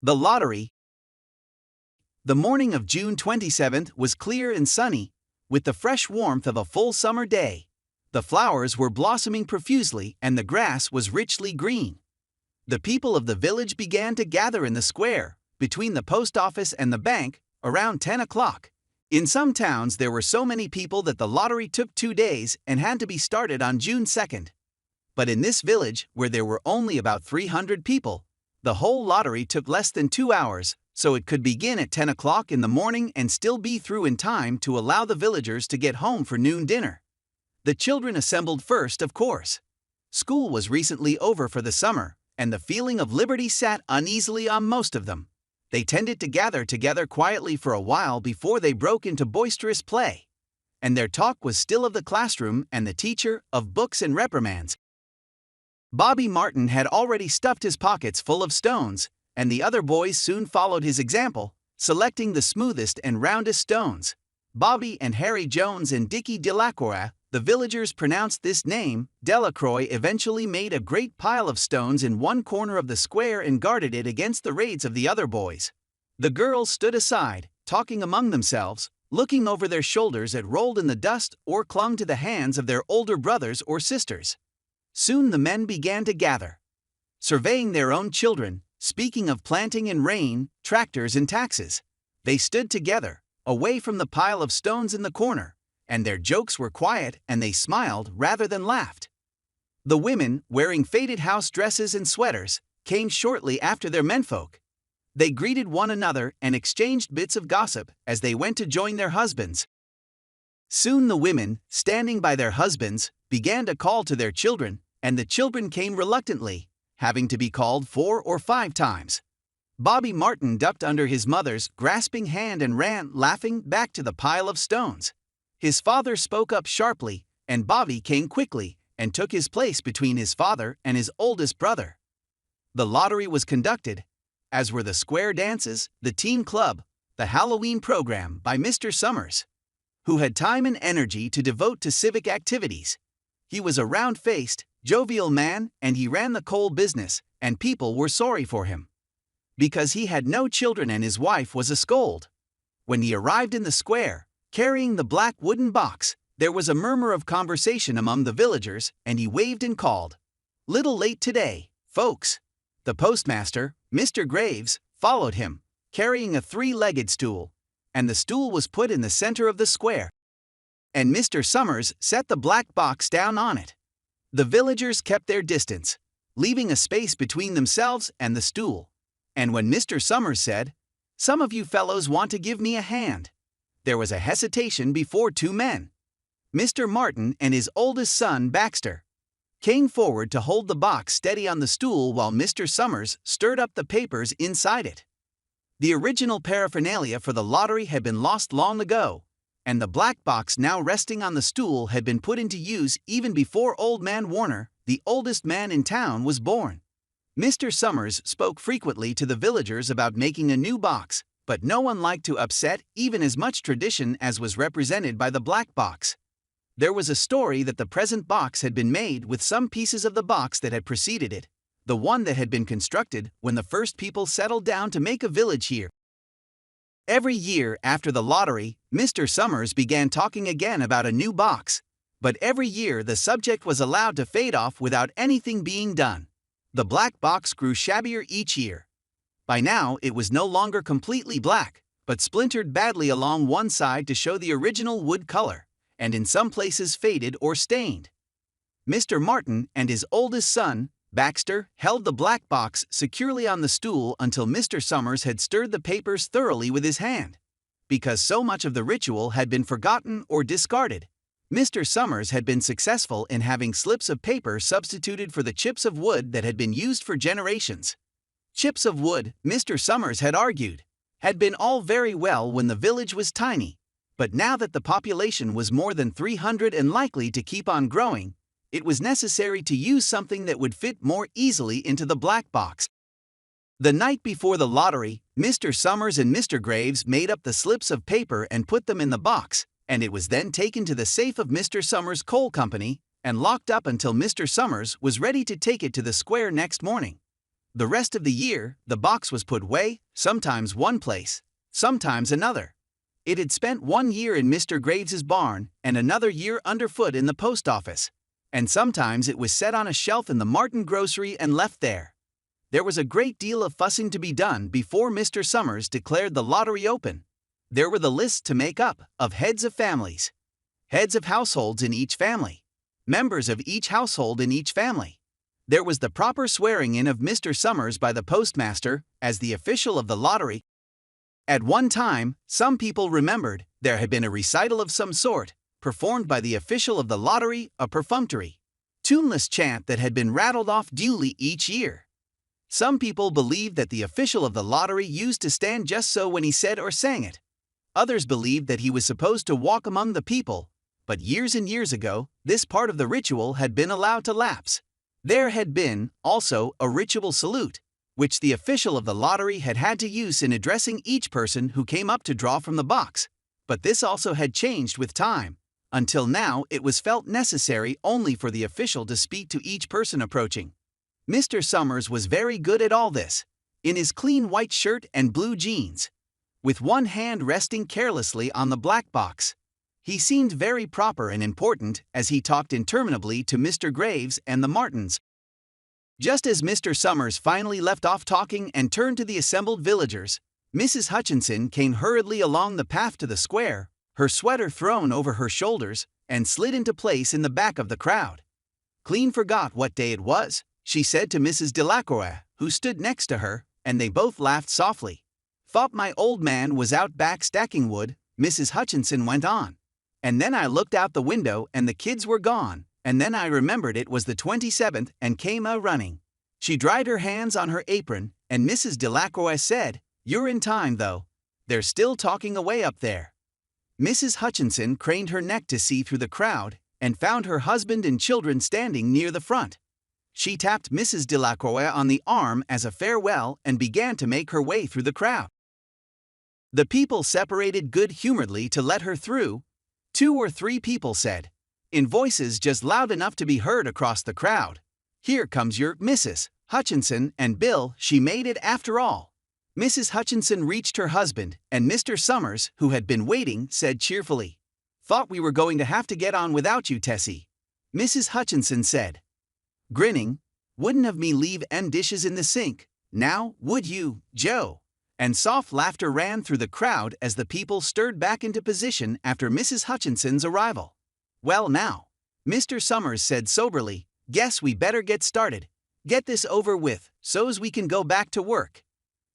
The lottery. The morning of June 27th was clear and sunny, with the fresh warmth of a full summer day. The flowers were blossoming profusely and the grass was richly green. The people of the village began to gather in the square, between the post office and the bank, around 10 o'clock. In some towns there were so many people that the lottery took 2 days and had to be started on June 2nd. But in this village, where there were only about 300 people, the whole lottery took less than 2 hours, so it could begin at 10 o'clock in the morning and still be through in time to allow the villagers to get home for noon dinner. The children assembled first, of course. School was recently over for the summer, and the feeling of liberty sat uneasily on most of them. They tended to gather together quietly for a while before they broke into boisterous play. And their talk was still of the classroom and the teacher, of books and reprimands. Bobby Martin had already stuffed his pockets full of stones, and the other boys soon followed his example, selecting the smoothest and roundest stones. Bobby and Harry Jones and Dickie Delacroix, the villagers pronounced this name, Delacroix, eventually made a great pile of stones in one corner of the square and guarded it against the raids of the other boys. The girls stood aside, talking among themselves, looking over their shoulders at rolled in the dust or clung to the hands of their older brothers or sisters. Soon the men began to gather, surveying their own children, speaking of planting and rain, tractors and taxes. They stood together, away from the pile of stones in the corner, and their jokes were quiet and they smiled rather than laughed. The women, wearing faded house dresses and sweaters, came shortly after their menfolk. They greeted one another and exchanged bits of gossip as they went to join their husbands. Soon the women, standing by their husbands, began to call to their children, and the children came reluctantly, having to be called 4 or 5 times. Bobby Martin ducked under his mother's grasping hand and ran, laughing, back to the pile of stones. His father spoke up sharply, and Bobby came quickly and took his place between his father and his oldest brother. The lottery was conducted, as were the square dances, the teen club, the Halloween program by Mr. Summers, who had time and energy to devote to civic activities. He was a round-faced, jovial man, and he ran the coal business, and people were sorry for him, because he had no children and his wife was a scold. When he arrived in the square, carrying the black wooden box, there was a murmur of conversation among the villagers, and he waved and called, "Little late today, folks." The postmaster, Mr. Graves, followed him, carrying a 3-legged stool, and the stool was put in the center of the square, and Mr. Summers set the black box down on it. The villagers kept their distance, leaving a space between themselves and the stool, and when Mr. Summers said, "Some of you fellows want to give me a hand," there was a hesitation before 2 men. Mr. Martin and his oldest son, Baxter, came forward to hold the box steady on the stool while Mr. Summers stirred up the papers inside it. The original paraphernalia for the lottery had been lost long ago, and the black box now resting on the stool had been put into use even before Old Man Warner, the oldest man in town, was born. Mr. Summers spoke frequently to the villagers about making a new box, but no one liked to upset even as much tradition as was represented by the black box. There was a story that the present box had been made with some pieces of the box that had preceded it, the one that had been constructed when the first people settled down to make a village here. Every year after the lottery, Mr. Summers began talking again about a new box, but every year the subject was allowed to fade off without anything being done. The black box grew shabbier each year. By now it was no longer completely black, but splintered badly along one side to show the original wood color, and in some places faded or stained. Mr. Martin and his oldest son, Baxter, held the black box securely on the stool until Mr. Summers had stirred the papers thoroughly with his hand. Because so much of the ritual had been forgotten or discarded, Mr. Summers had been successful in having slips of paper substituted for the chips of wood that had been used for generations. Chips of wood, Mr. Summers had argued, had been all very well when the village was tiny, but now that the population was more than 300 and likely to keep on growing, it was necessary to use something that would fit more easily into the black box. The night before the lottery, Mr. Summers and Mr. Graves made up the slips of paper and put them in the box, and it was then taken to the safe of Mr. Summers' coal company and locked up until Mr. Summers was ready to take it to the square next morning. The rest of the year, the box was put away, sometimes one place, sometimes another. It had spent 1 year in Mr. Graves's barn and another year underfoot in the post office. And sometimes it was set on a shelf in the Martin grocery and left there. There was a great deal of fussing to be done before Mr. Summers declared the lottery open. There were the lists to make up of heads of families, heads of households in each family, members of each household in each family. There was the proper swearing in of Mr. Summers by the postmaster as the official of the lottery. At one time, some people remembered there had been a recital of some sort, performed by the official of the lottery, a perfunctory, tuneless chant that had been rattled off duly each year. Some people believed that the official of the lottery used to stand just so when he said or sang it. Others believed that he was supposed to walk among the people, but years and years ago, this part of the ritual had been allowed to lapse. There had been, also, a ritual salute, which the official of the lottery had had to use in addressing each person who came up to draw from the box, but this also had changed with time. Until now, it was felt necessary only for the official to speak to each person approaching. Mr. Summers was very good at all this, in his clean white shirt and blue jeans, with one hand resting carelessly on the black box. He seemed very proper and important as he talked interminably to Mr. Graves and the Martins. Just as Mr. Summers finally left off talking and turned to the assembled villagers, Mrs. Hutchinson came hurriedly along the path to the square, her sweater thrown over her shoulders, and slid into place in the back of the crowd. "Clean forgot what day it was," she said to Mrs. Delacroix, who stood next to her, and they both laughed softly. "Thought my old man was out back stacking wood," Mrs. Hutchinson went on. "And then I looked out the window and the kids were gone, and then I remembered it was the 27th and came a-running." She dried her hands on her apron, and Mrs. Delacroix said, "You're in time, though. They're still talking away up there." Mrs. Hutchinson craned her neck to see through the crowd and found her husband and children standing near the front. She tapped Mrs. Delacroix on the arm as a farewell and began to make her way through the crowd. The people separated good-humoredly to let her through. 2 or 3 people said, in voices just loud enough to be heard across the crowd, "Here comes your Mrs. Hutchinson and Bill, she made it after all." Mrs. Hutchinson reached her husband, and Mr. Summers, who had been waiting, said cheerfully, "Thought we were going to have to get on without you, Tessie." Mrs. Hutchinson said, grinning, "Wouldn't have me leave em dishes in the sink, now, would you, Joe?" And soft laughter ran through the crowd as the people stirred back into position after Mrs. Hutchinson's arrival. "Well now," Mr. Summers said soberly, "guess we better get started. Get this over with, so's we can go back to work."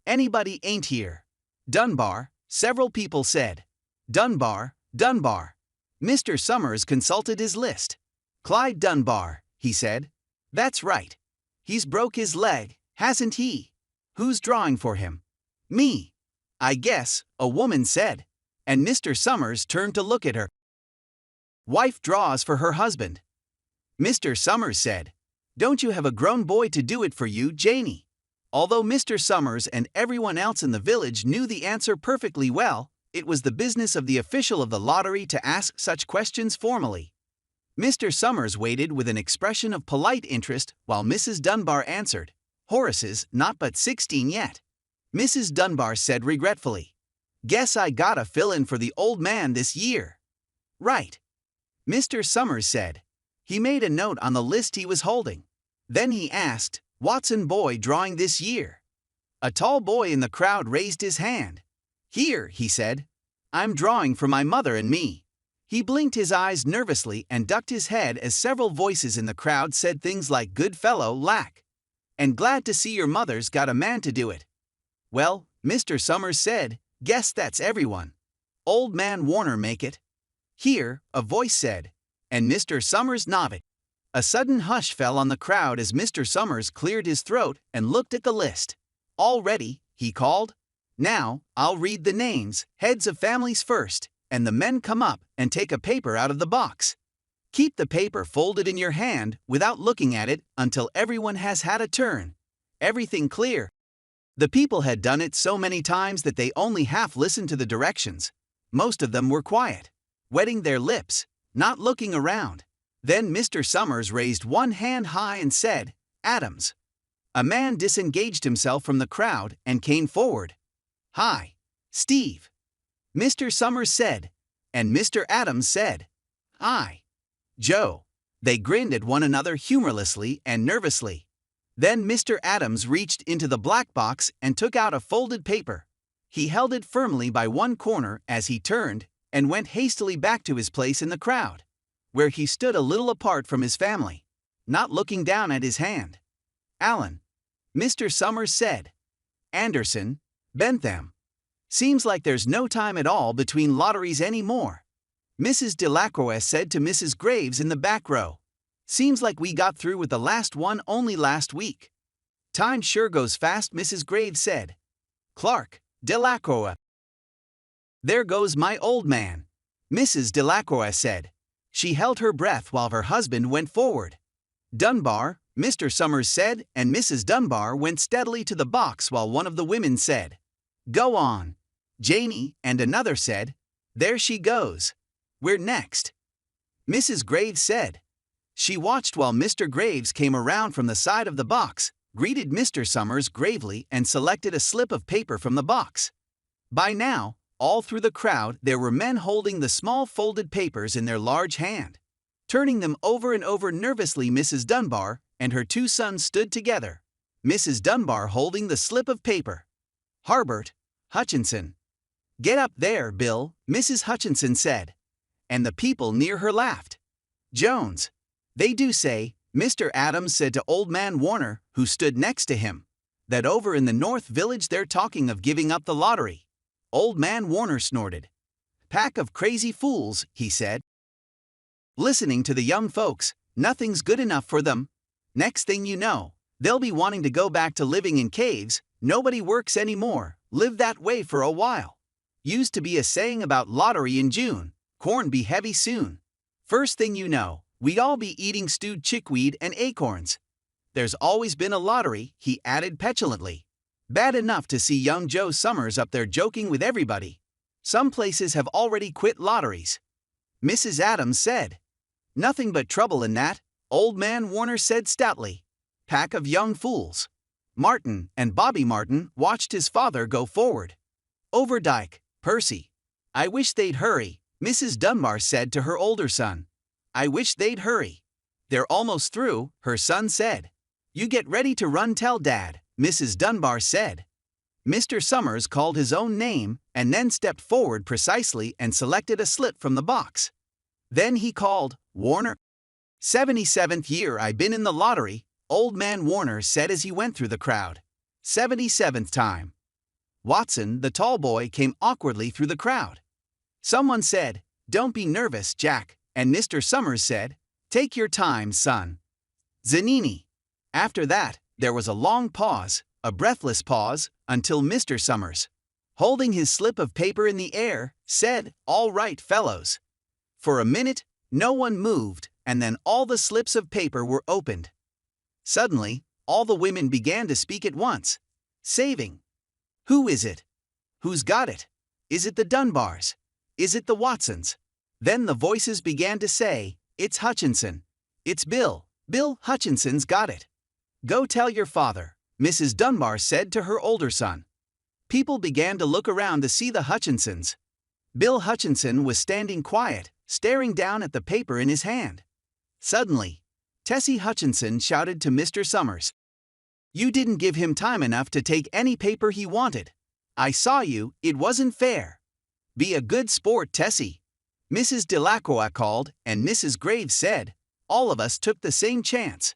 "Anybody ain't here?" "Dunbar," several people said. "Dunbar, Dunbar." Mr. Summers consulted his list. "Clyde Dunbar," he said. "That's right. He's broke his leg, hasn't he? Who's drawing for him?" "Me, I guess," a woman said, and Mr. Summers turned to look at her. "Wife draws for her husband." Mr. Summers said, "Don't you have a grown boy to do it for you, Janie?" Although Mr. Summers and everyone else in the village knew the answer perfectly well, it was the business of the official of the lottery to ask such questions formally. Mr. Summers waited with an expression of polite interest while Mrs. Dunbar answered, "Horace's not but 16 yet." Mrs. Dunbar said regretfully, "Guess I gotta fill in for the old man this year." "Right," Mr. Summers said. He made a note on the list he was holding. Then he asked, "Watson boy drawing this year?" A tall boy in the crowd raised his hand. "Here," he said. "I'm drawing for my mother and me." He blinked his eyes nervously and ducked his head as several voices in the crowd said things like "good fellow, lack," and "glad to see your mother's got a man to do it." "Well," Mr. Summers said, "guess that's everyone. Old man Warner make it." "Here," a voice said, and Mr. Summers nodded. A sudden hush fell on the crowd as Mr. Summers cleared his throat and looked at the list. "All ready," he called. "Now, I'll read the names, heads of families first, and the men come up and take a paper out of the box. Keep the paper folded in your hand without looking at it until everyone has had a turn. Everything clear?" The people had done it so many times that they only half listened to the directions. Most of them were quiet, wetting their lips, not looking around. Then Mr. Summers raised one hand high and said, "Adams." A man disengaged himself from the crowd and came forward. "Hi, Steve," Mr. Summers said, and Mr. Adams said, "Hi, Joe." They grinned at one another humorlessly and nervously. Then Mr. Adams reached into the black box and took out a folded paper. He held it firmly by one corner as he turned and went hastily back to his place in the crowd, where he stood a little apart from his family, not looking down at his hand. "Alan," Mr. Summers said. "Anderson, Bentham. Seems like there's no time at all between lotteries anymore," Mrs. Delacroix said to Mrs. Graves in the back row. "Seems like we got through with the last one only last week." "Time sure goes fast," Mrs. Graves said. "Clark, Delacroix." "There goes my old man," Mrs. Delacroix said. She held her breath while her husband went forward. "Dunbar," Mr. Summers said, and Mrs. Dunbar went steadily to the box while one of the women said, "Go on, Janie," and another said, "There she goes. We're next." Mrs. Graves said. She watched while Mr. Graves came around from the side of the box, greeted Mr. Summers gravely, and selected a slip of paper from the box. By now, all through the crowd there were men holding the small folded papers in their large hand. Turning them over and over nervously, Mrs. Dunbar and her two sons stood together, Mrs. Dunbar holding the slip of paper. "Harbert, Hutchinson." "Get up there, Bill," Mrs. Hutchinson said. And the people near her laughed. "Jones. They do say," Mr. Adams said to Old Man Warner, who stood next to him, "that over in the North Village they're talking of giving up the lottery." Old Man Warner snorted. "Pack of crazy fools," he said. "Listening to the young folks, nothing's good enough for them. Next thing you know, they'll be wanting to go back to living in caves. Nobody works anymore, live that way for a while. Used to be a saying about lottery in June, corn be heavy soon. First thing you know, we'd all be eating stewed chickweed and acorns. There's always been a lottery," he added petulantly. "Bad enough to see young Joe Summers up there joking with everybody. Some places have already quit lotteries." Mrs. Adams said. "Nothing but trouble in that," Old Man Warner said stoutly. "Pack of young fools." Martin and Bobby Martin watched his father go forward. "Overdyke, Percy. I wish they'd hurry," Mrs. Dunbar said to her older son. "I wish they'd hurry." "They're almost through," her son said. "You get ready to run tell Dad," Mrs. Dunbar said. Mr. Summers called his own name and then stepped forward precisely and selected a slip from the box. Then he called, "Warner." "77th year I been in the lottery," Old Man Warner said as he went through the crowd. "77th time." Watson, the tall boy, came awkwardly through the crowd. Someone said, "Don't be nervous, Jack," and Mr. Summers said, "Take your time, son." Zanini. After that, there was a long pause, a breathless pause, until Mr. Summers, holding his slip of paper in the air, said, "All right, fellows." For a minute, no one moved, and then all the slips of paper were opened. Suddenly, all the women began to speak at once. "Saving. Who is it? Who's got it? Is it the Dunbars? Is it the Watsons?" Then the voices began to say, "It's Hutchinson. It's Bill. Bill Hutchinson's got it." "Go tell your father," Mrs. Dunbar said to her older son. People began to look around to see the Hutchinsons. Bill Hutchinson was standing quiet, staring down at the paper in his hand. Suddenly, Tessie Hutchinson shouted to Mr. Summers, "You didn't give him time enough to take any paper he wanted. I saw you, it wasn't fair. Be a good sport, Tessie." Mrs. Delacroix called, and Mrs. Graves said, "All of us took the same chance."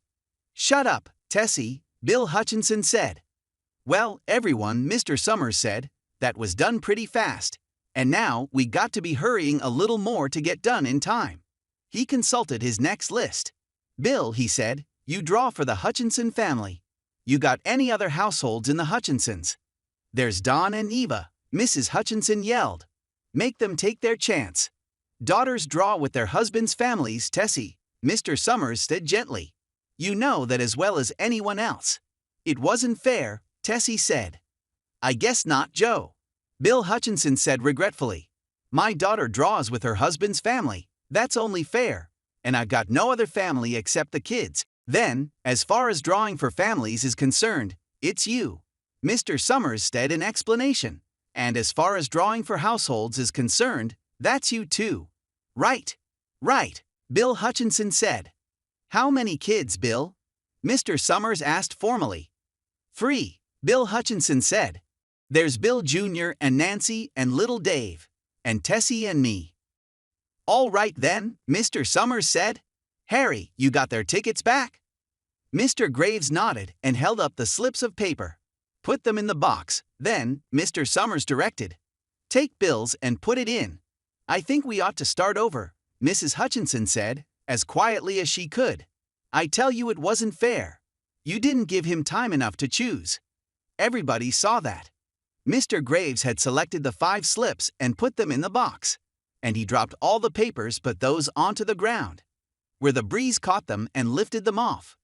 "Shut up, Tessie," Bill Hutchinson said. "Well, everyone," Mr. Summers said, "that was done pretty fast, and now we got to be hurrying a little more to get done in time." He consulted his next list. "Bill," he said, "you draw for the Hutchinson family. You got any other households in the Hutchinsons?" "There's Don and Eva," Mrs. Hutchinson yelled. "Make them take their chance." "Daughters draw with their husbands' families, Tessie," Mr. Summers said gently. "You know that as well as anyone else." "It wasn't fair," Tessie said. "I guess not, Joe," Bill Hutchinson said regretfully. "My daughter draws with her husband's family. That's only fair. And I've got no other family except the kids." Then, as far as drawing for families is concerned, it's you, Mr. Summers said in explanation. And as far as drawing for households is concerned, that's you too. Right. Right, Bill Hutchinson said. How many kids, Bill? Mr. Summers asked formally. 3, Bill Hutchinson said. There's Bill Jr. and Nancy and little Dave, and Tessie and me. All right then, Mr. Summers said. Harry, you got their tickets back? Mr. Graves nodded and held up the slips of paper. Put them in the box, then, Mr. Summers directed. Take Bill's and put it in. I think we ought to start over, Mrs. Hutchinson said, as quietly as she could. I tell you it wasn't fair. You didn't give him time enough to choose. Everybody saw that. Mr. Graves had selected the 5 slips and put them in the box, and he dropped all the papers but those onto the ground, where the breeze caught them and lifted them off.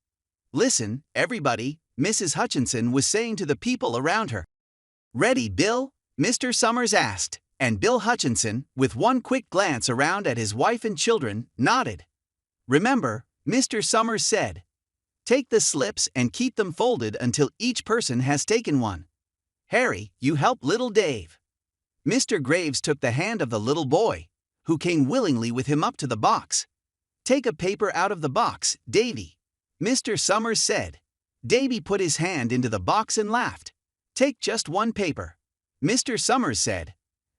Listen, everybody, Mrs. Hutchinson was saying to the people around her. Ready, Bill? Mr. Summers asked, and Bill Hutchinson, with one quick glance around at his wife and children, nodded. Remember, Mr. Summers said, take the slips and keep them folded until each person has taken one. Harry, you help little Dave. Mr. Graves took the hand of the little boy, who came willingly with him up to the box. Take a paper out of the box, Davy, Mr. Summers said. Davy put his hand into the box and laughed. Take just one paper, Mr. Summers said.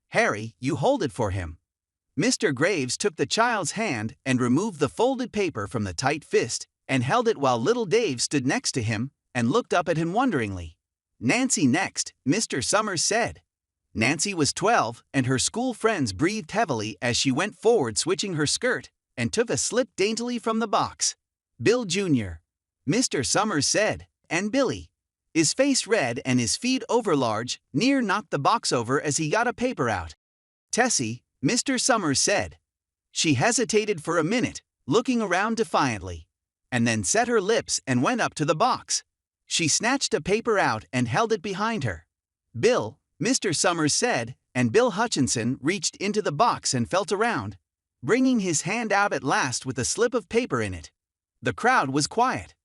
Harry, you hold it for him. Mr. Graves took the child's hand and removed the folded paper from the tight fist and held it while little Dave stood next to him and looked up at him wonderingly. Nancy next, Mr. Summers said. Nancy was 12, and her school friends breathed heavily as she went forward switching her skirt and took a slip daintily from the box. Bill Jr., Mr. Summers said, and Billy. His face red and his feet overlarge, near knocked the box over as he got a paper out. Tessie, Mr. Summers said. She hesitated for a minute, looking around defiantly, and then set her lips and went up to the box. She snatched a paper out and held it behind her. Bill, Mr. Summers said, and Bill Hutchinson reached into the box and felt around, bringing his hand out at last with a slip of paper in it. The crowd was quiet.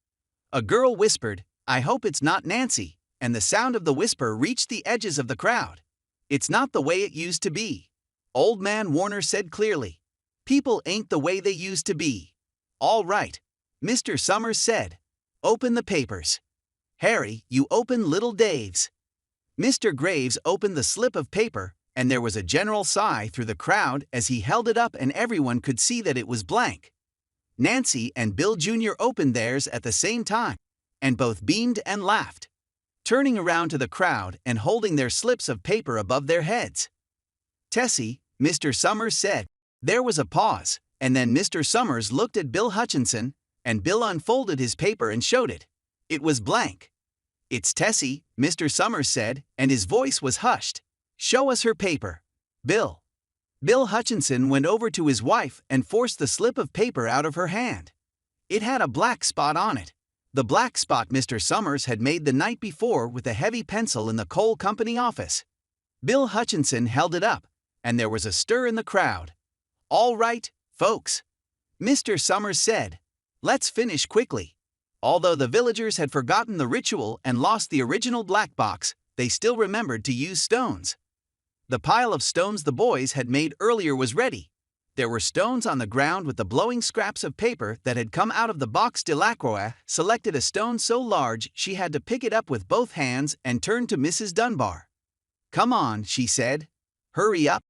A girl whispered, I hope it's not Nancy, and the sound of the whisper reached the edges of the crowd. It's not the way it used to be. Old Man Warner said clearly. People ain't the way they used to be. All right, Mr. Summers said. Open the papers. Harry, you open little Dave's. Mr. Graves opened the slip of paper, and there was a general sigh through the crowd as he held it up and everyone could see that it was blank. Nancy and Bill Jr. opened theirs at the same time, and both beamed and laughed, turning around to the crowd and holding their slips of paper above their heads. Tessie, Mr. Summers said. There was a pause, and then Mr. Summers looked at Bill Hutchinson, and Bill unfolded his paper and showed it. It was blank. It's Tessie, Mr. Summers said, and his voice was hushed. Show us her paper, Bill. Bill Hutchinson went over to his wife and forced the slip of paper out of her hand. It had a black spot on it. The black spot Mr. Summers had made the night before with a heavy pencil in the coal company office. Bill Hutchinson held it up, and there was a stir in the crowd. All right, folks, Mr. Summers said. Let's finish quickly. Although the villagers had forgotten the ritual and lost the original black box, they still remembered to use stones. The pile of stones the boys had made earlier was ready. There were stones on the ground with the blowing scraps of paper that had come out of the box. Delacroix selected a stone so large she had to pick it up with both hands and turned to Mrs. Dunbar. Come on, she said. Hurry up.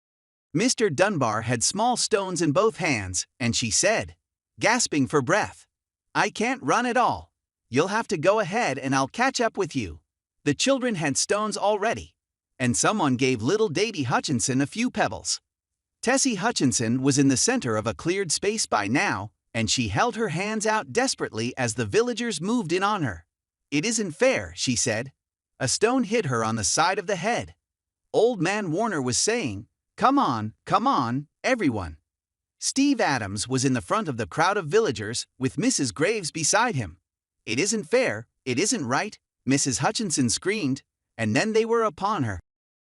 Mr. Dunbar had small stones in both hands, and she said, gasping for breath, I can't run at all. You'll have to go ahead and I'll catch up with you. The children had stones already, and someone gave little Davy Hutchinson a few pebbles. Tessie Hutchinson was in the center of a cleared space by now, and she held her hands out desperately as the villagers moved in on her. It isn't fair, she said. A stone hit her on the side of the head. Old Man Warner was saying, come on, everyone. Steve Adams was in the front of the crowd of villagers, with Mrs. Graves beside him. It isn't fair, it isn't right, Mrs. Hutchinson screamed, and then they were upon her.